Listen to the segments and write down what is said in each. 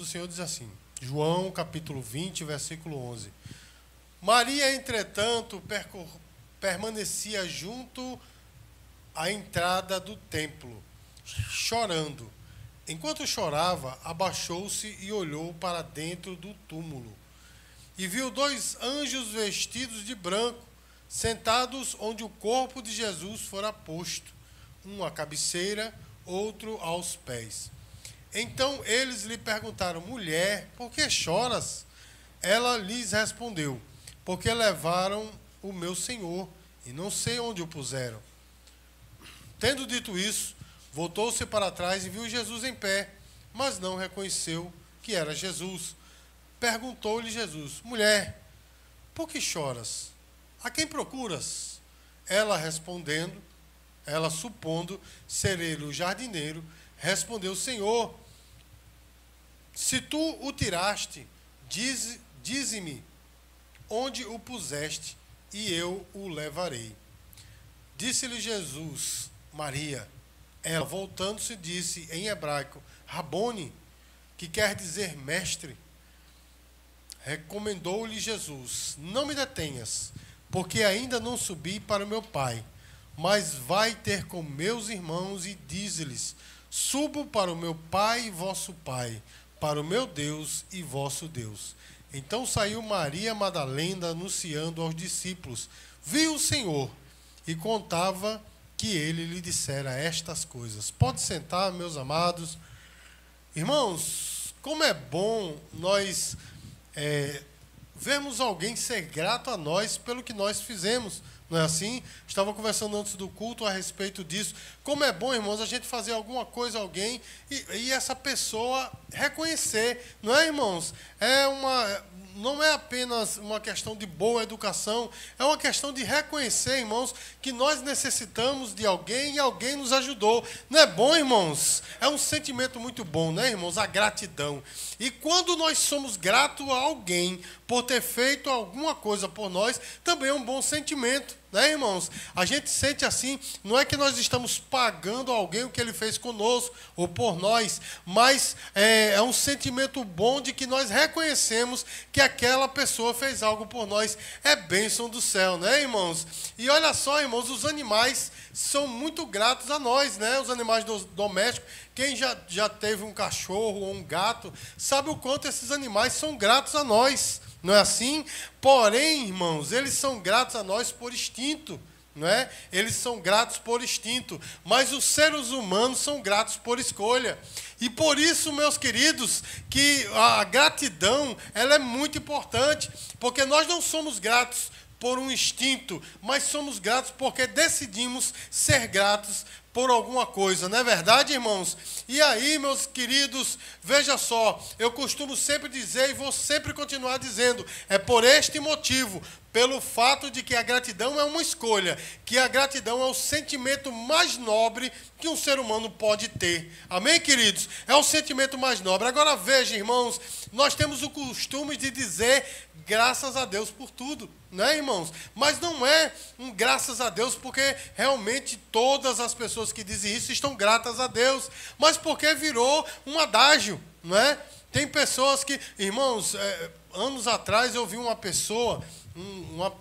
do Senhor diz assim, João capítulo 20, versículo 11. Maria, entretanto, permanecia junto à entrada do templo, chorando. Enquanto chorava, abaixou-se e olhou para dentro do túmulo. E viu 2 anjos vestidos de branco, sentados onde o corpo de Jesus fora posto, um à cabeceira, outro aos pés. Então eles lhe perguntaram, mulher, por que choras? Ela lhes respondeu, porque levaram o meu Senhor, e não sei onde o puseram. Tendo dito isso, voltou-se para trás e viu Jesus em pé, mas não reconheceu que era Jesus. Perguntou-lhe Jesus, mulher, por que choras? A quem procuras? Ela respondendo, ela supondo ser ele o jardineiro, respondeu, Senhor, se tu o tiraste, dize-me onde o puseste, e eu o levarei. Disse-lhe Jesus, Maria. Ela, voltando-se, disse em hebraico, Rabone, que quer dizer mestre. Recomendou-lhe Jesus, não me detenhas, porque ainda não subi para o meu Pai, mas vai ter com meus irmãos e dize-lhes, subo para o meu Pai e vosso Pai, para o meu Deus e vosso Deus. Então saiu Maria Madalena anunciando aos discípulos, viu o Senhor e contava que ele lhe dissera estas coisas. Pode sentar, meus amados. Irmãos, como é bom nós vermos alguém ser grato a nós pelo que nós fizemos. Não é assim? Estava conversando antes do culto a respeito disso. Como é bom, irmãos, a gente fazer alguma coisa a alguém e essa pessoa reconhecer. Não é, irmãos? Não é apenas uma questão de boa educação, é uma questão de reconhecer, irmãos, que nós necessitamos de alguém e alguém nos ajudou. Não é bom, irmãos? É um sentimento muito bom, né, irmãos? A gratidão. E quando nós somos gratos a alguém por ter feito alguma coisa por nós, também é um bom sentimento. Né, irmãos? A gente sente assim, não é que nós estamos pagando a alguém o que ele fez conosco ou por nós, mas é um sentimento bom de que nós reconhecemos que aquela pessoa fez algo por nós. É bênção do céu, né, irmãos? E olha só, irmãos, os animais são muito gratos a nós, né? Os animais domésticos. Quem já teve um cachorro ou um gato, sabe o quanto esses animais são gratos a nós. Não é assim? Porém, irmãos, eles são gratos a nós por instinto, não é? Eles são gratos por instinto, mas os seres humanos são gratos por escolha. E por isso, meus queridos, que a gratidão, ela é muito importante, porque nós não somos gratos por um instinto, mas somos gratos porque decidimos ser gratos por alguma coisa, não é verdade, irmãos? E aí, meus queridos, veja só, eu costumo sempre dizer e vou sempre continuar dizendo, é por este motivo, pelo fato de que a gratidão é uma escolha, que a gratidão é o sentimento mais nobre que um ser humano pode ter. Amém, queridos? É o sentimento mais nobre. Agora veja, irmãos, nós temos o costume de dizer graças a Deus por tudo, né, irmãos? Mas não é um graças a Deus porque realmente todas as pessoas que dizem isso estão gratas a Deus, mas porque virou um adágio, não é? Tem pessoas que, irmãos, anos atrás eu vi uma pessoa,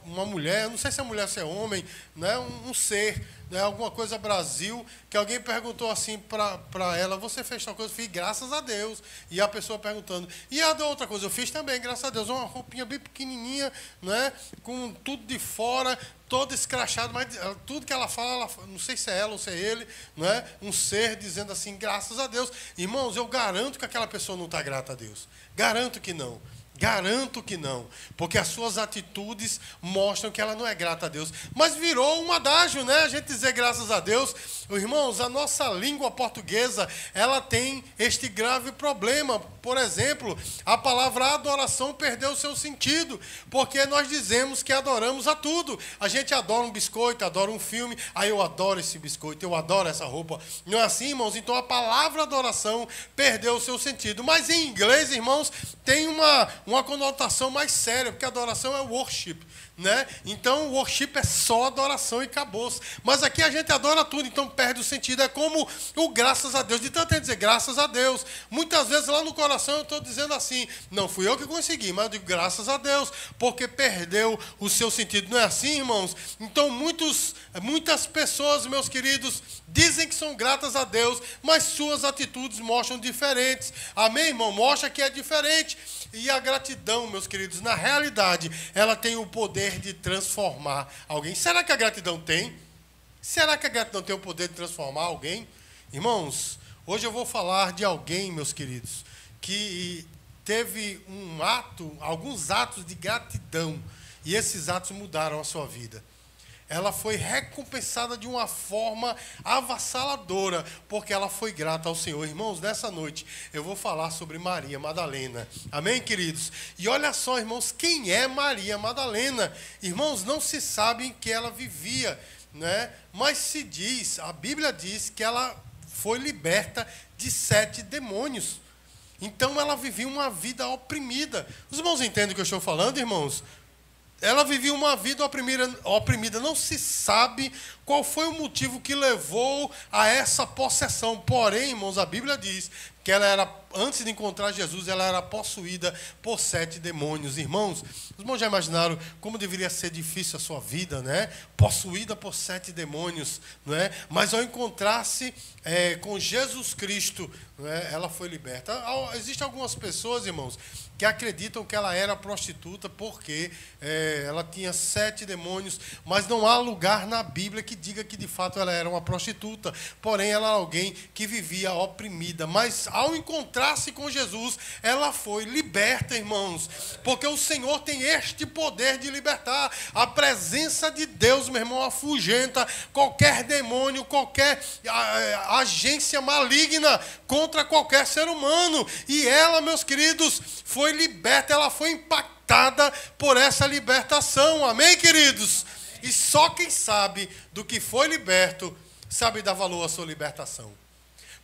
uma mulher, não sei se é mulher ou se é homem, né, um ser, né, alguma coisa Brasil, que alguém perguntou assim para ela, você fez tal coisa? Eu fiz, graças a Deus. E a pessoa perguntando, e a da outra coisa? Eu fiz também, graças a Deus, uma roupinha bem pequenininha, né, com tudo de fora, todo escrachado, mas tudo que ela fala, não sei se é ela ou se é ele, né, um ser dizendo assim, graças a Deus. Irmãos, eu garanto que aquela pessoa não está grata a Deus. Garanto que não. Garanto que não, porque as suas atitudes mostram que ela não é grata a Deus. Mas virou um adágio, né? A gente dizer graças a Deus. Irmãos, a nossa língua portuguesa, ela tem este grave problema. Por exemplo, a palavra adoração perdeu o seu sentido, porque nós dizemos que adoramos a tudo. A gente adora um biscoito, adora um filme, aí eu adoro esse biscoito, eu adoro essa roupa. Não é assim, irmãos? Então a palavra adoração perdeu o seu sentido. Mas em inglês, irmãos, tem uma conotação mais séria, porque adoração é worship, né? Então o worship é só adoração e acabou. Mas aqui a gente adora tudo, então perde o sentido. É como o graças a Deus. De tanto dizer graças a Deus. Muitas vezes lá no coração eu estou dizendo assim, não fui eu que consegui, mas eu digo graças a Deus, porque perdeu o seu sentido. Não é assim, irmãos? Então muitas pessoas, meus queridos, dizem que são gratas a Deus, mas suas atitudes mostram diferentes. Amém, irmão? Mostra que é diferente. E a gratidão, meus queridos, na realidade, ela tem o poder de transformar alguém. Será que a gratidão tem? Será que a gratidão tem o poder de transformar alguém? Irmãos, hoje eu vou falar de alguém, meus queridos, que teve alguns atos de gratidão, e esses atos mudaram a sua vida. Ela foi recompensada de uma forma avassaladora, porque ela foi grata ao Senhor. Irmãos, nessa noite eu vou falar sobre Maria Madalena. Amém, queridos? E olha só, irmãos, quem é Maria Madalena? Irmãos, não se sabe em que ela vivia, né? Mas a Bíblia diz que ela foi liberta de 7 demônios. Então ela vivia uma vida oprimida. Os irmãos entendem o que eu estou falando, irmãos? Ela vivia uma vida oprimida. Não se sabe qual foi o motivo que levou a essa possessão. Porém, irmãos, a Bíblia diz que ela era, antes de encontrar Jesus, ela era possuída por 7 demônios. Irmãos, os irmãos já imaginaram como deveria ser difícil a sua vida, né? Possuída por 7 demônios, né? Mas ao encontrar-se com Jesus Cristo, né, ela foi liberta. Existem algumas pessoas, irmãos, que acreditam que ela era prostituta porque ela tinha 7 demônios, mas não há lugar na Bíblia que diga que de fato ela era uma prostituta. Porém, ela era alguém que vivia oprimida. Mas ao encontrar-se com Jesus, ela foi liberta, irmãos, porque o Senhor tem este poder de libertar. A presença de Deus, meu irmão, afugenta qualquer demônio, qualquer agência maligna contra qualquer ser humano. E ela, meus queridos, foi liberta, ela foi impactada por essa libertação. Amém, queridos? E só quem sabe do que foi liberto sabe dar valor à sua libertação.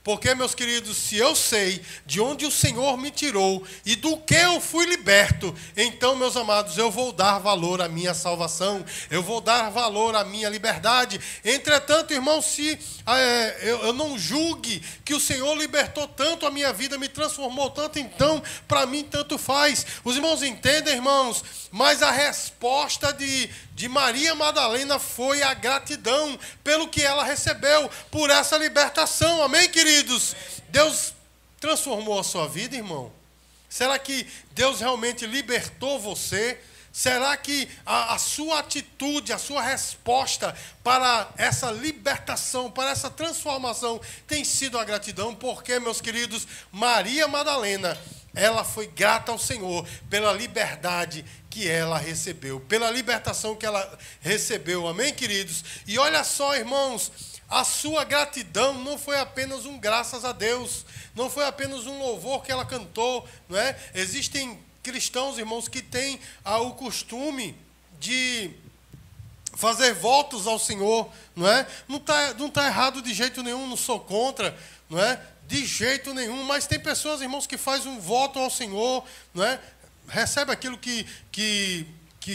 Porque, meus queridos, se eu sei de onde o Senhor me tirou e do que eu fui liberto, então, meus amados, eu vou dar valor à minha salvação, eu vou dar valor à minha liberdade. Entretanto, irmão, se eu não julgue que o Senhor libertou tanto a minha vida, me transformou tanto, então, para mim, tanto faz. Os irmãos entendem, irmãos? Mas a resposta de Maria Madalena foi a gratidão pelo que ela recebeu, por essa libertação. Amém, queridos? Deus transformou a sua vida, irmão? Será que Deus realmente libertou você? Será que a sua atitude, a sua resposta para essa libertação, para essa transformação tem sido a gratidão? Porque, meus queridos, Maria Madalena, ela foi grata ao Senhor pela liberdade que ela recebeu, pela libertação que ela recebeu. Amém, queridos? E olha só, irmãos, a sua gratidão não foi apenas um graças a Deus, não foi apenas um louvor que ela cantou, não é? Existem cristãos, irmãos, que têm o costume de fazer votos ao Senhor, não é? Não tá errado de jeito nenhum, não sou contra, não é? De jeito nenhum, mas tem pessoas, irmãos, que fazem um voto ao Senhor, não é? Recebe aquilo que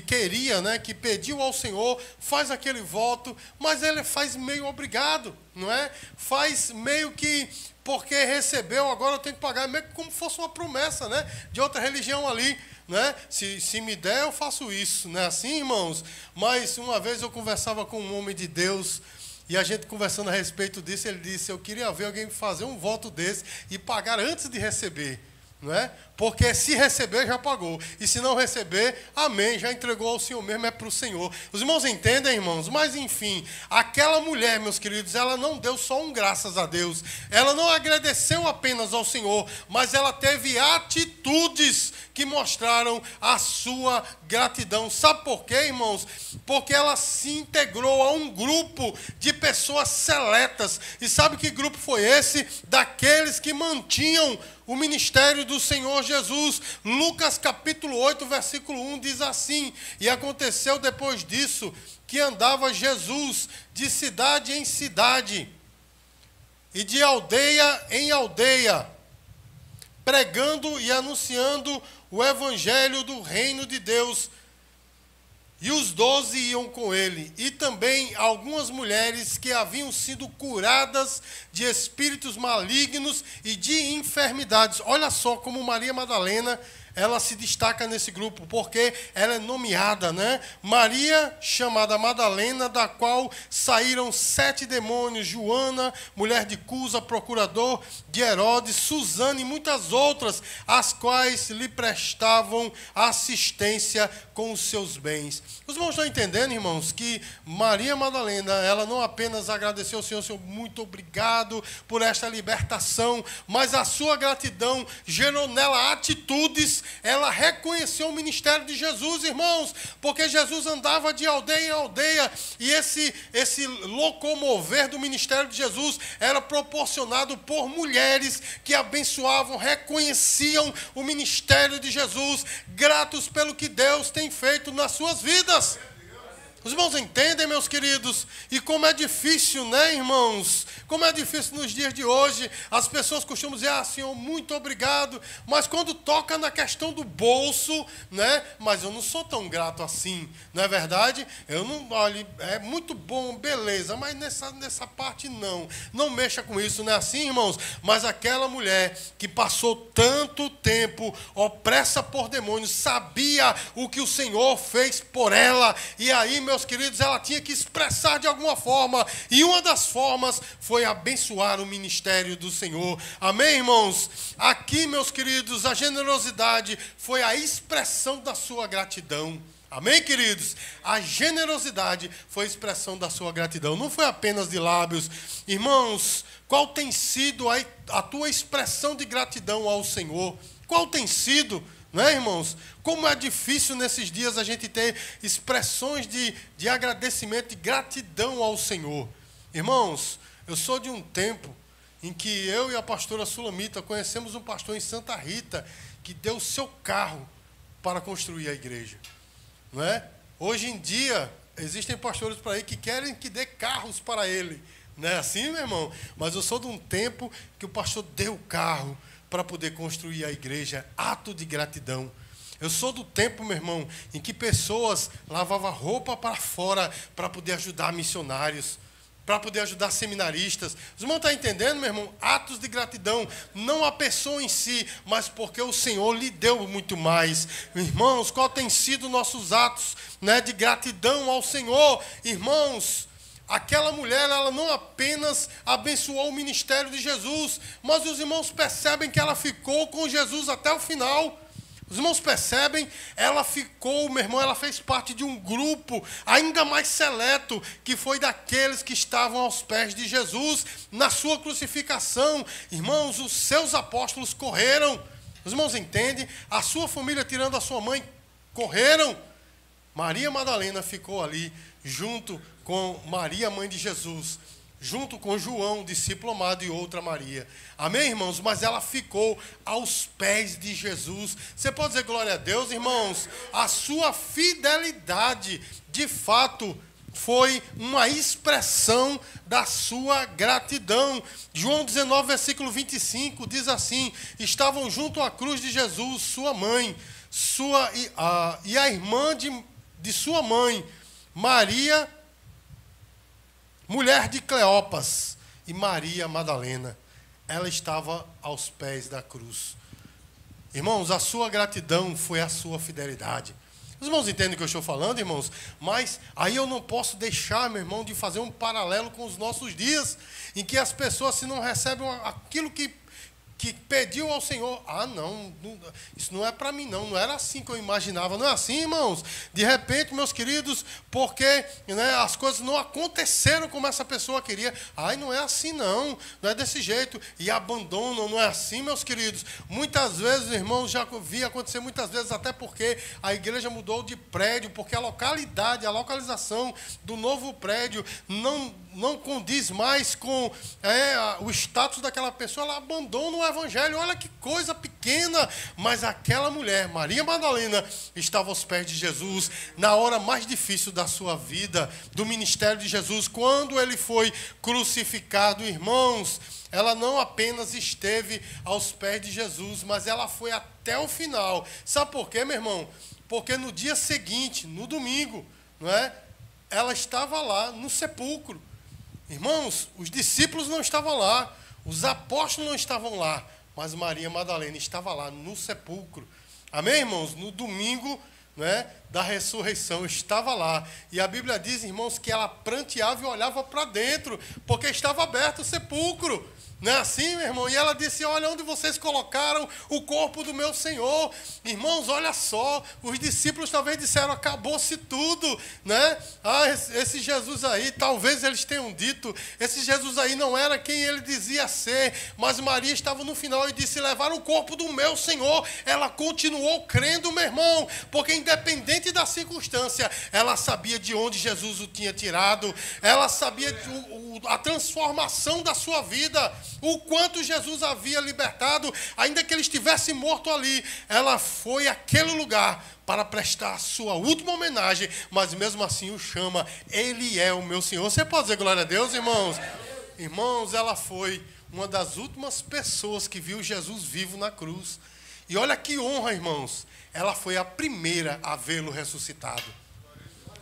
queria, né? Que pediu ao Senhor, faz aquele voto, mas ele faz meio obrigado, não é? Faz meio que porque recebeu, agora eu tenho que pagar, meio que como fosse uma promessa, né? De outra religião ali, né? Se me der, eu faço isso, não é assim, irmãos? Mas uma vez eu conversava com um homem de Deus, e a gente conversando a respeito disso, ele disse, eu queria ver alguém fazer um voto desse e pagar antes de receber, não é? Porque se receber, já pagou. E se não receber, amém, já entregou ao Senhor mesmo, é para o Senhor. Os irmãos entendem, irmãos? Mas, enfim, aquela mulher, meus queridos, ela não deu só um graças a Deus. Ela não agradeceu apenas ao Senhor, mas ela teve atitudes que mostraram a sua gratidão. Sabe por quê, irmãos? Porque ela se integrou a um grupo de pessoas seletas. E sabe que grupo foi esse? Daqueles que mantinham o ministério do Senhor Jesus. Lucas capítulo 8, versículo 1 diz assim: e aconteceu depois disso que andava Jesus de cidade em cidade e de aldeia em aldeia, pregando e anunciando o evangelho do reino de Deus E os 12 iam com ele, e também algumas mulheres que haviam sido curadas de espíritos malignos e de enfermidades. Olha só como Maria Madalena, ela se destaca nesse grupo, porque ela é nomeada, né? Maria, chamada Madalena, da qual saíram 7 demônios, Joana, mulher de Cusa, procurador de Herodes, Susana e muitas outras, as quais lhe prestavam assistência com os seus bens. Os irmãos estão entendendo, irmãos, que Maria Madalena, ela não apenas agradeceu ao Senhor, Senhor, muito obrigado por esta libertação, mas a sua gratidão gerou nela atitudes. Ela reconheceu o ministério de Jesus, irmãos, porque Jesus andava de aldeia em aldeia, e esse locomover do ministério de Jesus era proporcionado por mulheres que abençoavam, reconheciam o ministério de Jesus, gratos pelo que Deus tem feito nas suas vidas. Os irmãos entendem, meus queridos? E como é difícil, né, irmãos? Como é difícil nos dias de hoje. As pessoas costumam dizer, Senhor, muito obrigado. Mas quando toca na questão do bolso, né? Mas eu não sou tão grato assim, não é verdade? Eu não, olha, é muito bom, beleza, mas nessa parte não. Não mexa com isso, não é assim, irmãos? Mas aquela mulher que passou tanto tempo opressa por demônios, sabia o que o Senhor fez por ela. E aí, meus queridos, ela tinha que expressar de alguma forma, e uma das formas foi abençoar o ministério do Senhor. Amém, irmãos? Aqui, meus queridos, a generosidade foi a expressão da sua gratidão. Amém, queridos? A generosidade foi a expressão da sua gratidão, não foi apenas de lábios. Irmãos, qual tem sido a tua expressão de gratidão ao Senhor? Qual tem sido? Não é, irmãos? Como é difícil nesses dias a gente ter expressões de agradecimento, de gratidão ao Senhor. Irmãos, eu sou de um tempo em que eu e a pastora Sulamita conhecemos um pastor em Santa Rita que deu o seu carro para construir a igreja. Não é? Hoje em dia, existem pastores por aí que querem que dê carros para ele. Não é assim, meu irmão? Mas eu sou de um tempo que o pastor deu o carro para poder construir a igreja, ato de gratidão. Eu sou do tempo, meu irmão, em que pessoas lavavam roupa para fora para poder ajudar missionários, para poder ajudar seminaristas. Os irmãos estão entendendo, meu irmão? Atos de gratidão, não a pessoa em si, mas porque o Senhor lhe deu muito mais. Irmãos, qual tem sido nossos atos, né, de gratidão ao Senhor? Irmãos, aquela mulher, ela não apenas abençoou o ministério de Jesus, mas os irmãos percebem que ela ficou com Jesus até o final. Os irmãos percebem? Ela ficou, meu irmão, ela fez parte de um grupo ainda mais seleto, que foi daqueles que estavam aos pés de Jesus na sua crucificação. Irmãos, os seus apóstolos correram. Os irmãos entendem? A sua família, tirando a sua mãe, correram. Maria Madalena ficou ali, junto com Maria, mãe de Jesus, junto com João, discípulo amado, e outra Maria. Amém, irmãos? Mas ela ficou aos pés de Jesus. Você pode dizer glória a Deus, irmãos? A sua fidelidade, de fato, foi uma expressão da sua gratidão. João 19, versículo 25, diz assim: estavam junto à cruz de Jesus, sua mãe, e a irmã de sua mãe, Maria, mulher de Cleopas, e Maria Madalena. Ela estava aos pés da cruz. Irmãos, a sua gratidão foi a sua fidelidade. Os irmãos entendem o que eu estou falando, irmãos? Mas aí eu não posso deixar, meu irmão, de fazer um paralelo com os nossos dias, em que as pessoas, se não recebem aquilo que pediu ao Senhor, não, isso não é para mim, não era assim que eu imaginava. Não é assim, irmãos? De repente, meus queridos, porque, né, as coisas não aconteceram como essa pessoa queria, não é assim, não é desse jeito, e abandonam. Não é assim, meus queridos. Muitas vezes, irmãos, já vi acontecer muitas vezes, até porque a igreja mudou de prédio, porque a localização do novo prédio não condiz mais com o status daquela pessoa. Ela abandona o evangelho. Olha que coisa pequena. Mas aquela mulher, Maria Madalena, estava aos pés de Jesus na hora mais difícil da sua vida, do ministério de Jesus, quando ele foi crucificado. Irmãos, ela não apenas esteve aos pés de Jesus, mas ela foi até o final. Sabe por quê, meu irmão? Porque no dia seguinte, no domingo, não é? Ela estava lá no sepulcro. Irmãos, os discípulos não estavam lá, os apóstolos não estavam lá, mas Maria Madalena estava lá no sepulcro. Amém, irmãos? No domingo, né, da ressurreição, estava lá. E a Bíblia diz, irmãos, que ela pranteava e olhava para dentro, porque estava aberto o sepulcro. Não é assim, meu irmão? E ela disse, olha onde vocês colocaram o corpo do meu Senhor. Irmãos, olha só, os discípulos talvez disseram, acabou-se tudo, né? Ah, esse Jesus aí, talvez eles tenham dito, esse Jesus aí não era quem ele dizia ser, mas Maria estava no final e disse, levaram o corpo do meu Senhor. Ela continuou crendo, meu irmão, porque independente da circunstância, ela sabia de onde Jesus o tinha tirado, ela sabia a transformação da sua vida, o quanto Jesus havia libertado, ainda que ele estivesse morto ali. Ela foi àquele lugar para prestar a sua última homenagem, mas mesmo assim o chama, ele é o meu Senhor. Você pode dizer glória a Deus, irmãos? Irmãos, ela foi uma das últimas pessoas que viu Jesus vivo na cruz. E olha que honra, irmãos, ela foi a primeira a vê-lo ressuscitado.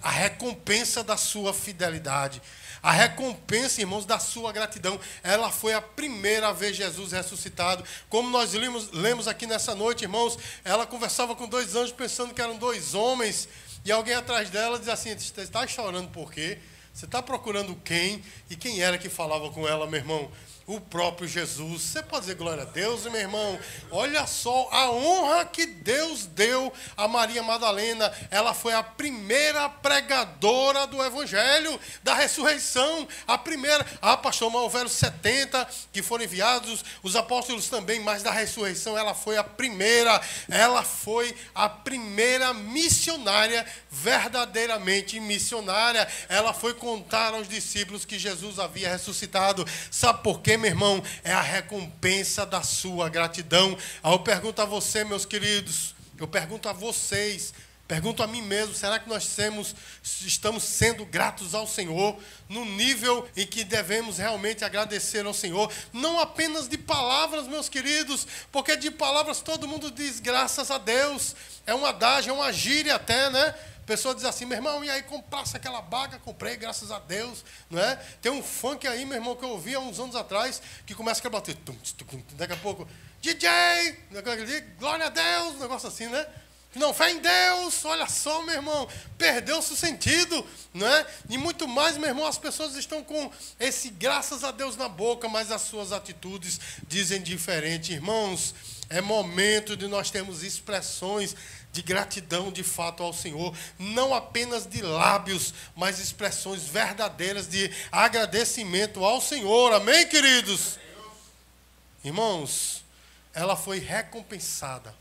A recompensa da sua fidelidade, a recompensa, irmãos, da sua gratidão. Ela foi a primeira a ver Jesus ressuscitado. Como nós lemos aqui nessa noite, irmãos, ela conversava com 2 anjos pensando que eram 2 homens. E alguém atrás dela diz assim, você está chorando por quê? Você está procurando quem? E quem era que falava com ela, meu irmão? O próprio Jesus. Você pode dizer glória a Deus, meu irmão? Olha só a honra que Deus deu a Maria Madalena. Ela foi a primeira pregadora do Evangelho, da ressurreição. A primeira. Ah, pastor, mas houveram 70 que foram enviados, os apóstolos também, mas da ressurreição ela foi a primeira. Ela foi a primeira missionária, verdadeiramente missionária. Ela foi contar aos discípulos que Jesus havia ressuscitado. Sabe por quê, meu irmão? É a recompensa da sua gratidão. Aí eu pergunto a você, meus queridos, eu pergunto a vocês, pergunto a mim mesmo, será que nós estamos sendo gratos ao Senhor no nível em que devemos realmente agradecer ao Senhor? Não apenas de palavras, meus queridos, porque de palavras todo mundo diz graças a Deus, é um adágio, é uma gíria até, né? A pessoa diz assim, meu irmão, e aí comprasse aquela baga? Comprei, graças a Deus, não é? Tem um funk aí, meu irmão, que eu ouvi há uns anos atrás, que começa a bater, daqui a pouco, DJ, glória a Deus, um negócio assim, né? Não, fé em Deus, olha só, meu irmão, perdeu-se o sentido, não é? E muito mais, meu irmão, as pessoas estão com esse graças a Deus na boca, mas as suas atitudes dizem diferente. Irmãos, é momento de nós termos expressões de gratidão de fato ao Senhor, não apenas de lábios, mas expressões verdadeiras de agradecimento ao Senhor. Amém, queridos? Irmãos, ela foi recompensada.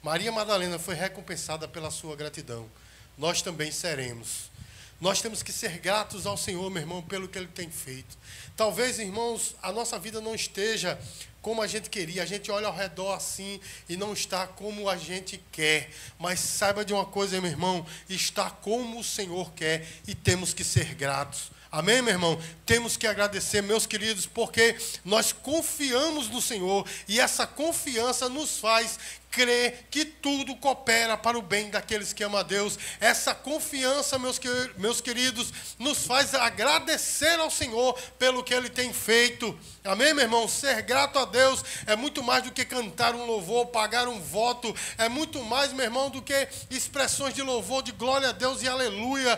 Maria Madalena foi recompensada pela sua gratidão. Nós também seremos. Nós temos que ser gratos ao Senhor, meu irmão, pelo que Ele tem feito. Talvez, irmãos, a nossa vida não esteja como a gente queria. A gente olha ao redor assim e não está como a gente quer. Mas saiba de uma coisa, meu irmão, está como o Senhor quer e temos que ser gratos. Amém, meu irmão? Temos que agradecer, meus queridos, porque nós confiamos no Senhor e essa confiança nos faz crer que tudo coopera para o bem daqueles que amam a Deus. Essa confiança, meus queridos, nos faz agradecer ao Senhor pelo que Ele tem feito. Amém, meu irmão? Ser grato a Deus é muito mais do que cantar um louvor, pagar um voto. É muito mais, meu irmão, do que expressões de louvor, de glória a Deus e aleluia.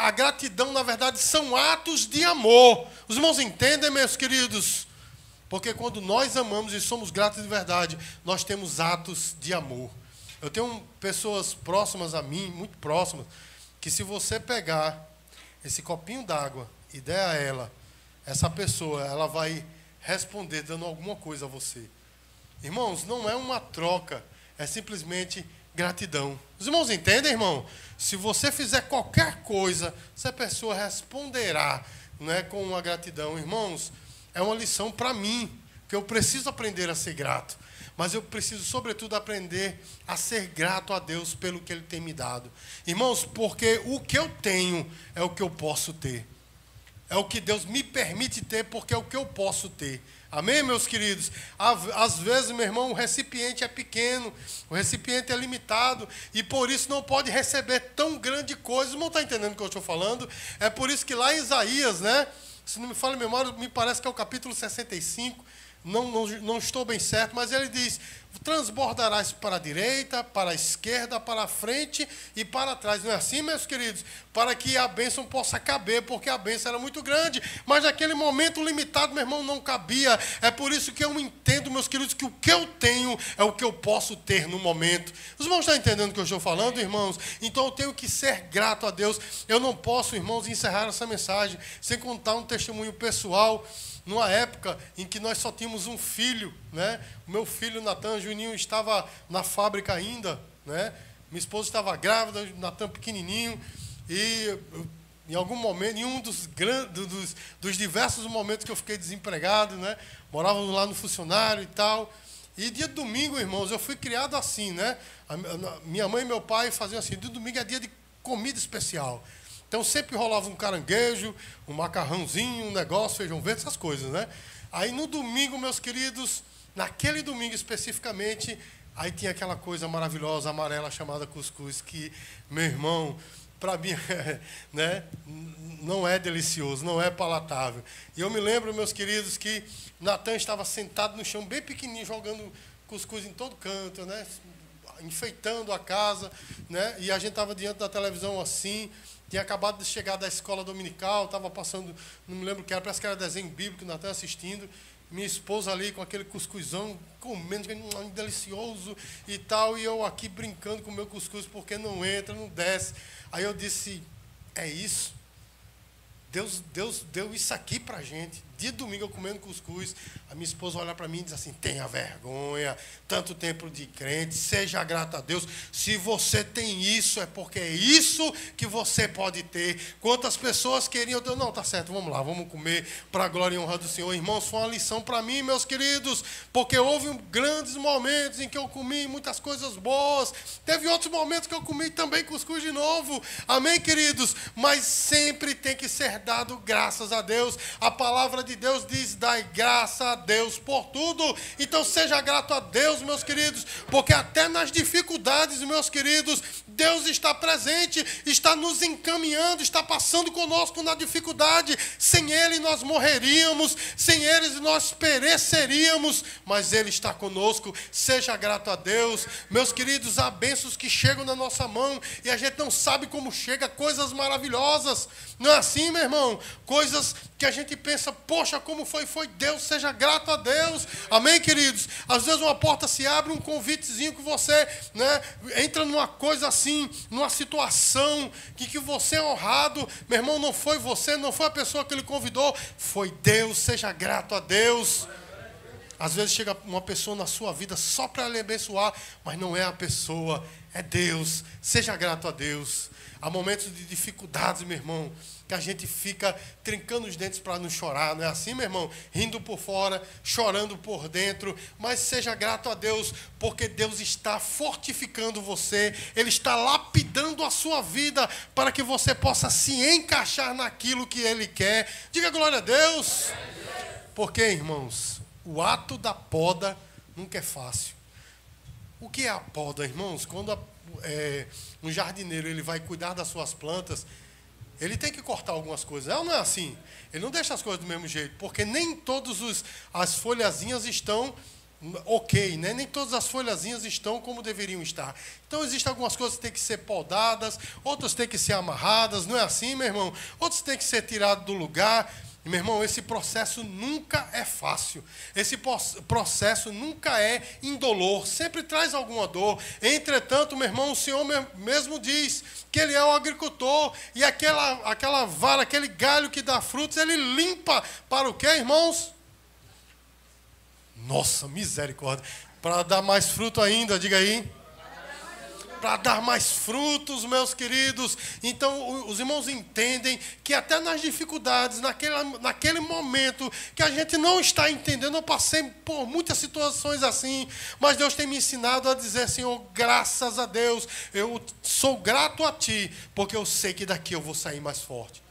A gratidão, na verdade, são atos de amor. Os irmãos entendem, meus queridos? Porque quando nós amamos e somos gratos de verdade, nós temos atos de amor. Eu tenho pessoas próximas a mim, muito próximas, que se você pegar esse copinho d'água e der a ela, essa pessoa, ela vai responder dando alguma coisa a você. Irmãos, não é uma troca, é simplesmente gratidão. Os irmãos entendem, irmão? Se você fizer qualquer coisa, essa pessoa responderá, não é, com uma gratidão. Irmãos, é uma lição para mim, que eu preciso aprender a ser grato. Mas eu preciso, sobretudo, aprender a ser grato a Deus pelo que Ele tem me dado. Irmãos, porque o que eu tenho é o que eu posso ter. é o que Deus me permite ter, porque é o que eu posso ter. Amém, meus queridos? Às vezes, meu irmão, o recipiente é pequeno, o recipiente é limitado, e por isso não pode receber tão grande coisa. Não está entendendo o que eu estou falando? É por isso que lá em Isaías, né? Se não me falha a memória, me parece que é o capítulo 65, não estou bem certo, mas ele diz: transbordarás para a direita, para a esquerda, para a frente e para trás. Não é assim, meus queridos? Para que a bênção possa caber, porque a bênção era muito grande, mas naquele momento limitado, meu irmão, não cabia. É por isso que eu entendo, meus queridos, que o que eu tenho é o que eu posso ter no momento. Os irmãos estão entendendo o que eu estou falando, irmãos? Então eu tenho que ser grato a Deus. Eu não posso, irmãos, encerrar essa mensagem sem contar um testemunho pessoal. Numa época em que nós só tínhamos um filho, né? O meu filho, Natan Juninho, estava na fábrica ainda, né? Minha esposa estava grávida, Natan pequenininho, e em algum momento, em um dos diversos momentos que eu fiquei desempregado, né? Morávamos lá no funcionário e tal. E dia de domingo, irmãos, eu fui criado assim, né? Minha mãe e meu pai faziam assim: dia de domingo é dia de comida especial. Então sempre rolava um caranguejo, um macarrãozinho, um negócio, feijão verde, essas coisas, né? Aí no domingo, meus queridos, naquele domingo especificamente, aí tinha aquela coisa maravilhosa, amarela, chamada cuscuz, que, meu irmão, para mim, né, não é delicioso, não é palatável. E eu me lembro, meus queridos, que Natan estava sentado no chão, bem pequenininho, jogando cuscuz em todo canto, né? Enfeitando a casa, né? E a gente estava diante da televisão assim. Tinha acabado de chegar da escola dominical, estava passando, não me lembro o que era, parece que era desenho bíblico, Natan assistindo. Minha esposa ali com aquele cuscuzão, comendo, delicioso e tal, e eu aqui brincando com o meu cuscuz, porque não entra, não desce. Aí eu disse: é isso? Deus deu isso aqui para a gente. Dia de domingo eu comendo cuscuz. A minha esposa olha para mim e diz assim: tenha vergonha, tanto tempo de crente, seja grato a Deus. Se você tem isso, é porque é isso que você pode ter. Quantas pessoas queriam, Deus, não, tá certo, vamos lá, vamos comer para a glória e honra do Senhor. Irmãos, foi uma lição para mim, meus queridos, porque houve grandes momentos em que eu comi muitas coisas boas. Teve outros momentos que eu comi também cuscuz de novo. Amém, queridos? Mas sempre tem que ser dado graças a Deus. A palavra de Deus diz: dai graça a Deus por tudo. Então seja grato a Deus, meus queridos, porque até nas dificuldades, meus queridos, Deus está presente, está nos encaminhando, está passando conosco na dificuldade. Sem Ele nós morreríamos, sem Ele nós pereceríamos, mas Ele está conosco. Seja grato a Deus, meus queridos. Há bênçãos que chegam na nossa mão e a gente não sabe como chega, coisas maravilhosas, não é assim, meu irmão? Coisas que a gente pensa: poxa, como foi Deus. Seja grato a Deus. Amém, queridos? Às vezes uma porta se abre, um convitezinho que você, né, entra numa coisa assim, numa situação que você é honrado. Meu irmão, não foi você, não foi a pessoa que ele convidou, foi Deus. Seja grato a Deus. Às vezes chega uma pessoa na sua vida só para lhe abençoar, mas não é a pessoa, é Deus. Seja grato a Deus. Há momentos de dificuldades, meu irmão, que a gente fica trincando os dentes para não chorar, não é assim, meu irmão? Rindo por fora, chorando por dentro, mas seja grato a Deus, porque Deus está fortificando você, Ele está lapidando a sua vida para que você possa se encaixar naquilo que Ele quer. Diga glória a Deus. Porque, irmãos, o ato da poda nunca é fácil. O que é a poda, irmãos? Quando um jardineiro ele vai cuidar das suas plantas, ele tem que cortar algumas coisas. Não é assim. Ele não deixa as coisas do mesmo jeito, porque nem todas as folhazinhas estão ok, né? Nem todas as folhazinhas estão como deveriam estar. Então, existem algumas coisas que têm que ser podadas, outras têm que ser amarradas, não é assim, meu irmão? Outras têm que ser tiradas do lugar. Meu irmão, esse processo nunca é fácil. Esse processo nunca é indolor. Sempre traz alguma dor. Entretanto, meu irmão, o Senhor mesmo diz que Ele é o agricultor. E aquela vara, aquele galho que dá frutos, Ele limpa para o quê, irmãos? Nossa, misericórdia. Para dar mais fruto ainda, diga aí. Para dar mais frutos, meus queridos. Então, os irmãos entendem que até nas dificuldades, naquele momento que a gente não está entendendo, eu passei por muitas situações assim, mas Deus tem me ensinado a dizer: Senhor, graças a Deus, eu sou grato a Ti, porque eu sei que daqui eu vou sair mais forte.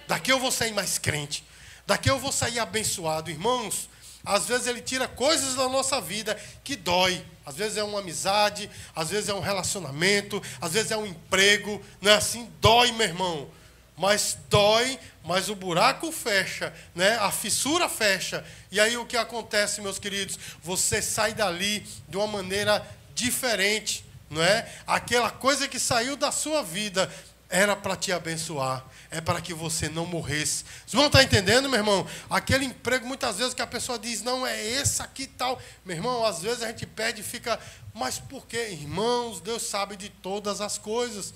Daqui eu vou sair mais crente. Daqui eu vou sair abençoado. Irmãos, às vezes ele tira coisas da nossa vida que dói. Às vezes é uma amizade, às vezes é um relacionamento, às vezes é um emprego. Não é assim? Dói, meu irmão. Mas dói, mas o buraco fecha, né? A fissura fecha. E aí o que acontece, meus queridos? Você sai dali de uma maneira diferente, não é? Aquela coisa que saiu da sua vida era para te abençoar, é para que você não morresse. Vocês vão estar entendendo, meu irmão? Aquele emprego, muitas vezes, que a pessoa diz, não, é esse aqui e tal. Meu irmão, às vezes a gente pede e fica, mas por quê? Irmãos, Deus sabe de todas as coisas.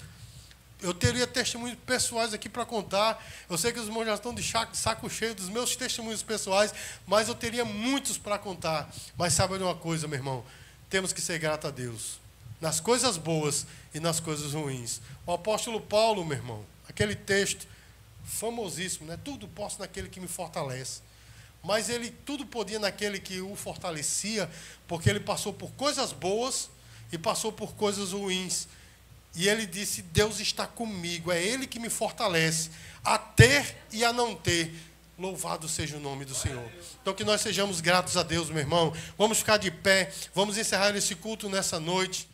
Eu teria testemunhos pessoais aqui para contar. Eu sei que os irmãos já estão de saco cheio dos meus testemunhos pessoais, mas eu teria muitos para contar. Mas sabe de uma coisa, meu irmão? Temos que ser grato a Deus. Nas coisas boas e nas coisas ruins. O apóstolo Paulo, meu irmão, aquele texto famosíssimo, né? Tudo posso naquele que me fortalece. Mas ele tudo podia naquele que o fortalecia, porque ele passou por coisas boas e passou por coisas ruins. E ele disse, Deus está comigo, é Ele que me fortalece, a ter e a não ter. Louvado seja o nome do Senhor. Então que nós sejamos gratos a Deus, meu irmão. Vamos ficar de pé, vamos encerrar esse culto nessa noite.